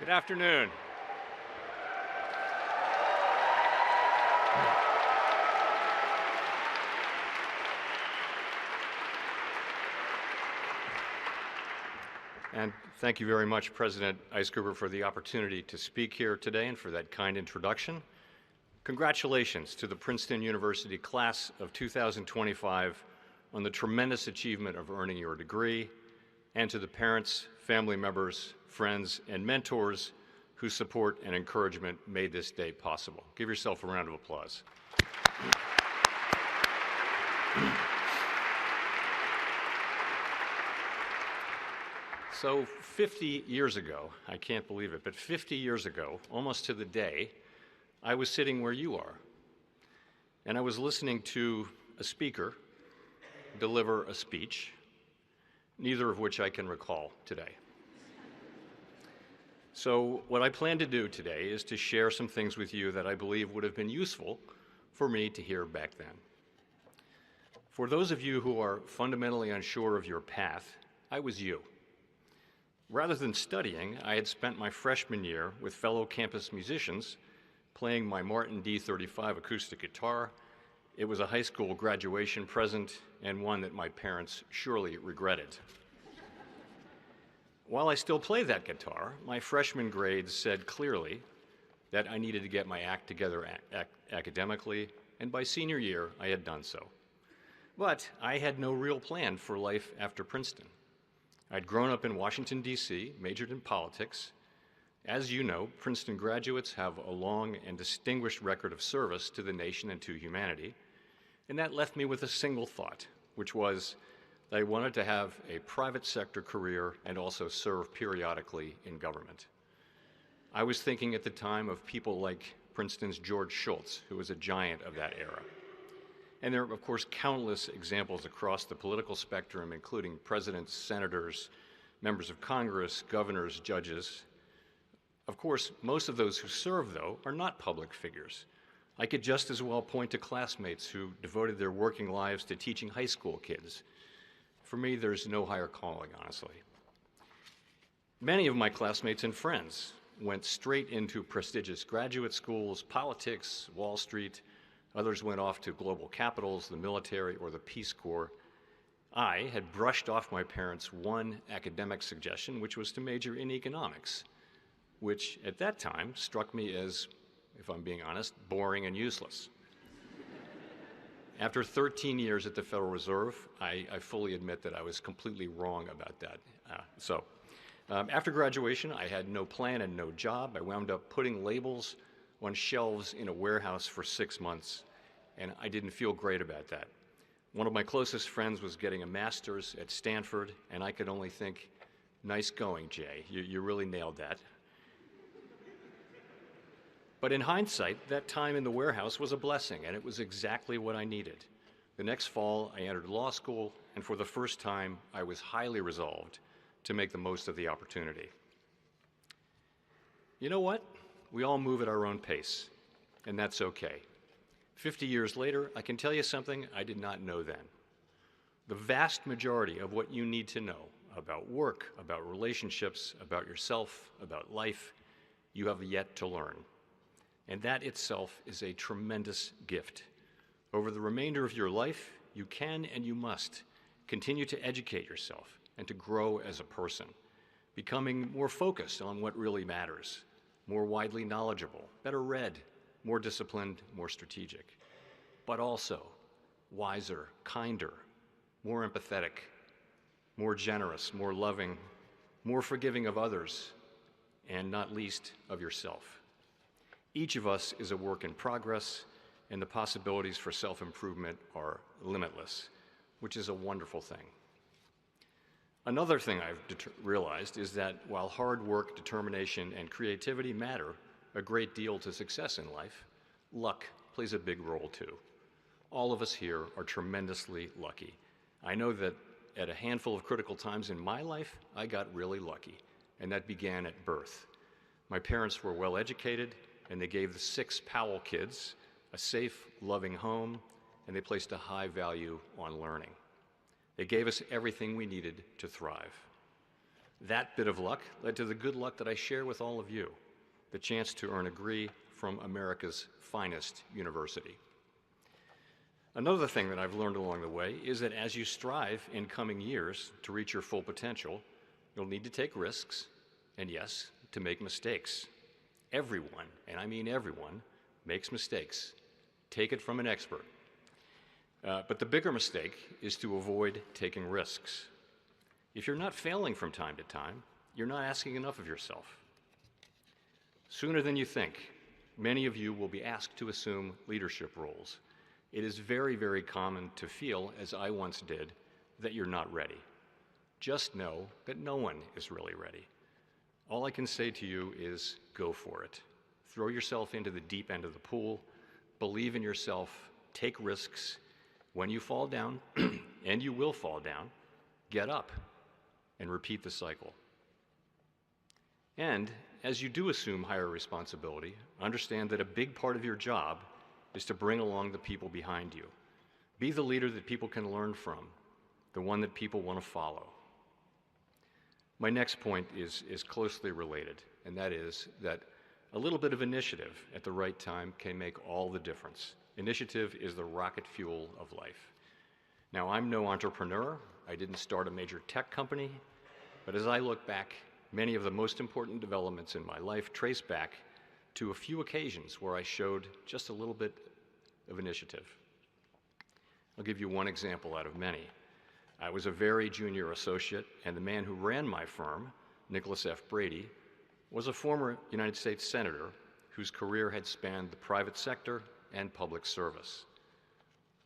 Good afternoon. And thank you very much, President Eisgruber, for the opportunity to speak here today and for that kind introduction. Congratulations to the Princeton University class of 2025 on the tremendous achievement of earning your degree, and to the parents, family members, friends, and mentors whose support and encouragement made this day possible. Give yourself a round of applause. So 50 years ago, I can't believe it, but 50 years ago, almost to the day, I was sitting where you are, and I was listening to a speaker deliver a speech, neither of which I can recall today. So what I plan to do today is to share some things with you that I believe would have been useful for me to hear back then. For those of you who are fundamentally unsure of your path, I was you. Rather than studying, I had spent my freshman year with fellow campus musicians playing my Martin D35 acoustic guitar. It was a high school graduation present and one that my parents surely regretted. While I still play that guitar, my freshman grades said clearly that I needed to get my act together academically, and by senior year, I had done so. But I had no real plan for life after Princeton. I'd grown up in Washington, D.C., majored in politics. As you know, Princeton graduates have a long and distinguished record of service to the nation and to humanity, and that left me with a single thought, which was that I wanted to have a private sector career and also serve periodically in government. I was thinking at the time of people like Princeton's George Shultz, who was a giant of that era. And there are, of course, countless examples across the political spectrum, including presidents, senators, members of Congress, governors, judges. Of course, most of those who serve, though, are not public figures. I could just as well point to classmates who devoted their working lives to teaching high school kids. For me, there's no higher calling, honestly. Many of my classmates and friends went straight into prestigious graduate schools, politics, Wall Street. Others went off to global capitals, the military, or the Peace Corps. I had brushed off my parents' one academic suggestion, which was to major in economics, which at that time struck me as, if I'm being honest, boring and useless. After 13 years at the Federal Reserve, I fully admit that I was completely wrong about that. After graduation, I had no plan and no job. I wound up putting labels on shelves in a warehouse for 6 months, and I didn't feel great about that. One of my closest friends was getting a master's at Stanford, and I could only think, nice going, Jay. You really nailed that. But in hindsight, that time in the warehouse was a blessing, and it was exactly what I needed. The next fall, I entered law school, and for the first time, I was highly resolved to make the most of the opportunity. You know what? We all move at our own pace, and that's okay. 50 years later, I can tell you something I did not know then. The vast majority of what you need to know about work, about relationships, about yourself, about life, you have yet to learn. And that itself is a tremendous gift. Over the remainder of your life, you can and you must continue to educate yourself and to grow as a person, becoming more focused on what really matters, more widely knowledgeable, better read, more disciplined, more strategic, but also wiser, kinder, more empathetic, more generous, more loving, more forgiving of others, and not least of yourself. Each of us is a work in progress, and the possibilities for self-improvement are limitless, which is a wonderful thing. Another thing I've realized is that while hard work, determination, and creativity matter a great deal to success in life, luck plays a big role too. All of us here are tremendously lucky. I know that at a handful of critical times in my life, I got really lucky, and that began at birth. My parents were well educated, and they gave the 6 Powell kids a safe, loving home, and they placed a high value on learning. They gave us everything we needed to thrive. That bit of luck led to the good luck that I share with all of you, the chance to earn a degree from America's finest university. Another thing that I've learned along the way is that as you strive in coming years to reach your full potential, you'll need to take risks, and yes, to make mistakes. Everyone, and I mean everyone, makes mistakes. Take it from an expert. But the bigger mistake is to avoid taking risks. If you're not failing from time to time, you're not asking enough of yourself. Sooner than you think, many of you will be asked to assume leadership roles. It is very, very common to feel, as I once did, that you're not ready. Just know that no one is really ready. All I can say to you is go for it. Throw yourself into the deep end of the pool, believe in yourself, take risks. When you fall down, and you will fall down, get up and repeat the cycle. And as you do assume higher responsibility, understand that a big part of your job is to bring along the people behind you. Be the leader that people can learn from, the one that people want to follow. My next point is closely related, and that is that a little bit of initiative at the right time can make all the difference. Initiative is the rocket fuel of life. Now, I'm no entrepreneur. I didn't start a major tech company, but as I look back, many of the most important developments in my life trace back to a few occasions where I showed just a little bit of initiative. I'll give you one example out of many. I was a very junior associate, and the man who ran my firm, Nicholas F. Brady, was a former United States Senator whose career had spanned the private sector and public service.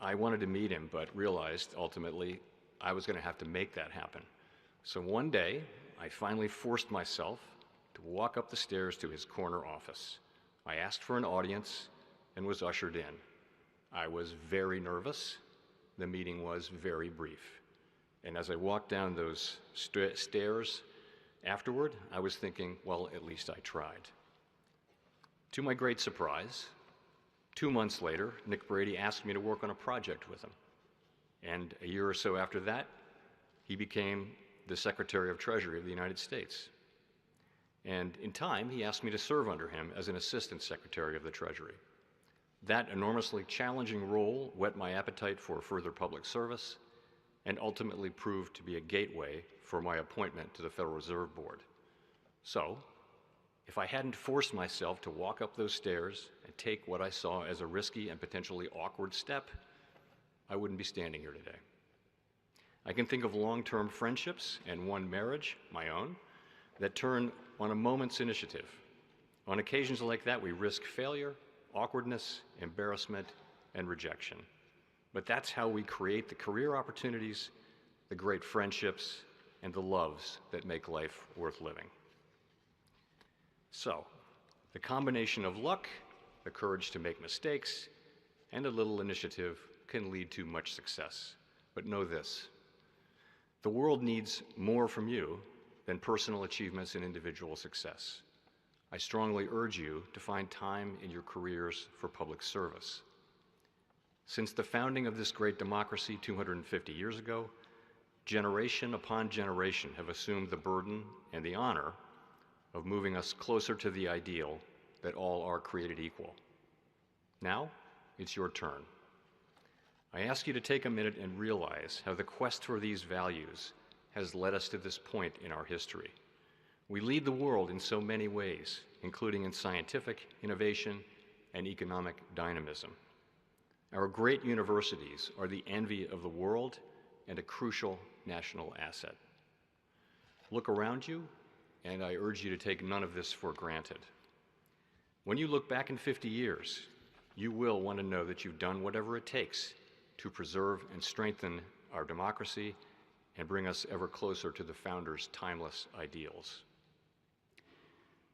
I wanted to meet him, but realized ultimately I was going to have to make that happen. So one day, I finally forced myself to walk up the stairs to his corner office. I asked for an audience and was ushered in. I was very nervous. The meeting was very brief. And as I walked down those stairs afterward, I was thinking, well, at least I tried. To my great surprise, 2 months later, Nick Brady asked me to work on a project with him. And a year or so after that, he became the Secretary of Treasury of the United States. And in time, he asked me to serve under him as an Assistant Secretary of the Treasury. That enormously challenging role whet my appetite for further public service and ultimately proved to be a gateway for my appointment to the Federal Reserve Board. So, if I hadn't forced myself to walk up those stairs and take what I saw as a risky and potentially awkward step, I wouldn't be standing here today. I can think of long-term friendships and one marriage, my own, that turn on a moment's initiative. On occasions like that, we risk failure, awkwardness, embarrassment, and rejection. But that's how we create the career opportunities, the great friendships, and the loves that make life worth living. So, the combination of luck, the courage to make mistakes, and a little initiative can lead to much success. But know this: the world needs more from you than personal achievements and individual success. I strongly urge you to find time in your careers for public service. Since the founding of this great democracy 250 years ago, generation upon generation have assumed the burden and the honor of moving us closer to the ideal that all are created equal. Now, it's your turn. I ask you to take a minute and realize how the quest for these values has led us to this point in our history. We lead the world in so many ways, including in scientific innovation and economic dynamism. Our great universities are the envy of the world and a crucial national asset. Look around you, and I urge you to take none of this for granted. When you look back in 50 years, you will want to know that you've done whatever it takes to preserve and strengthen our democracy and bring us ever closer to the founders' timeless ideals.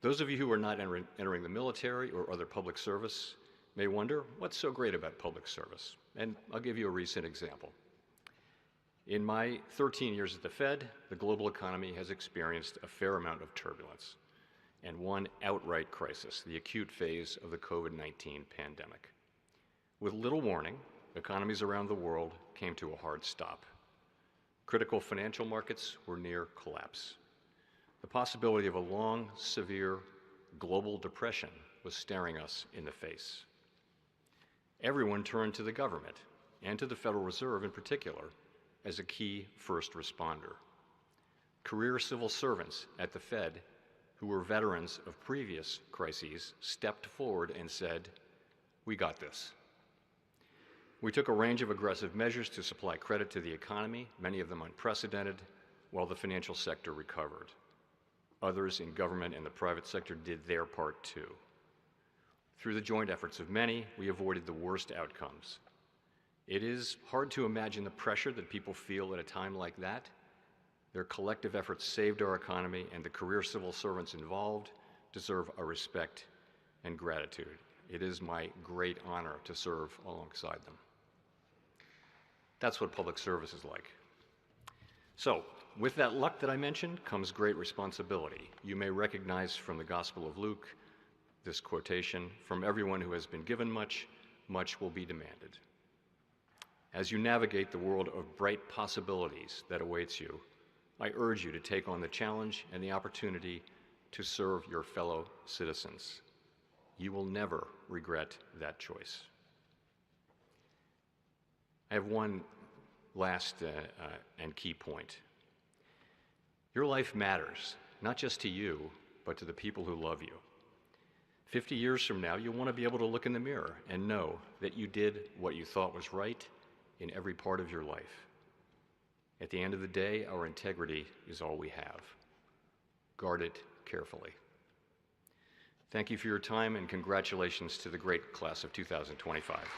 Those of you who are not entering the military or other public service may wonder, what's so great about public service? And I'll give you a recent example. In my 13 years at the Fed, the global economy has experienced a fair amount of turbulence and one outright crisis, the acute phase of the COVID-19 pandemic. With little warning, economies around the world came to a hard stop. Critical financial markets were near collapse. The possibility of a long, severe global depression was staring us in the face. Everyone turned to the government, and to the Federal Reserve in particular, as a key first responder. Career civil servants at the Fed, who were veterans of previous crises, stepped forward and said, "We got this." We took a range of aggressive measures to supply credit to the economy, many of them unprecedented, while the financial sector recovered. Others in government and the private sector did their part too. Through the joint efforts of many, we avoided the worst outcomes. It is hard to imagine the pressure that people feel at a time like that. Their collective efforts saved our economy, and the career civil servants involved deserve our respect and gratitude. It is my great honor to serve alongside them. That's what public service is like. So, with that luck that I mentioned comes great responsibility. You may recognize from the Gospel of Luke this quotation, "From everyone who has been given much, much will be demanded." As you navigate the world of bright possibilities that awaits you, I urge you to take on the challenge and the opportunity to serve your fellow citizens. You will never regret that choice. I have one last and key point. Your life matters, not just to you, but to the people who love you. 50 years from now, you'll want to be able to look in the mirror and know that you did what you thought was right in every part of your life. At the end of the day, our integrity is all we have. Guard it carefully. Thank you for your time, and congratulations to the great class of 2025.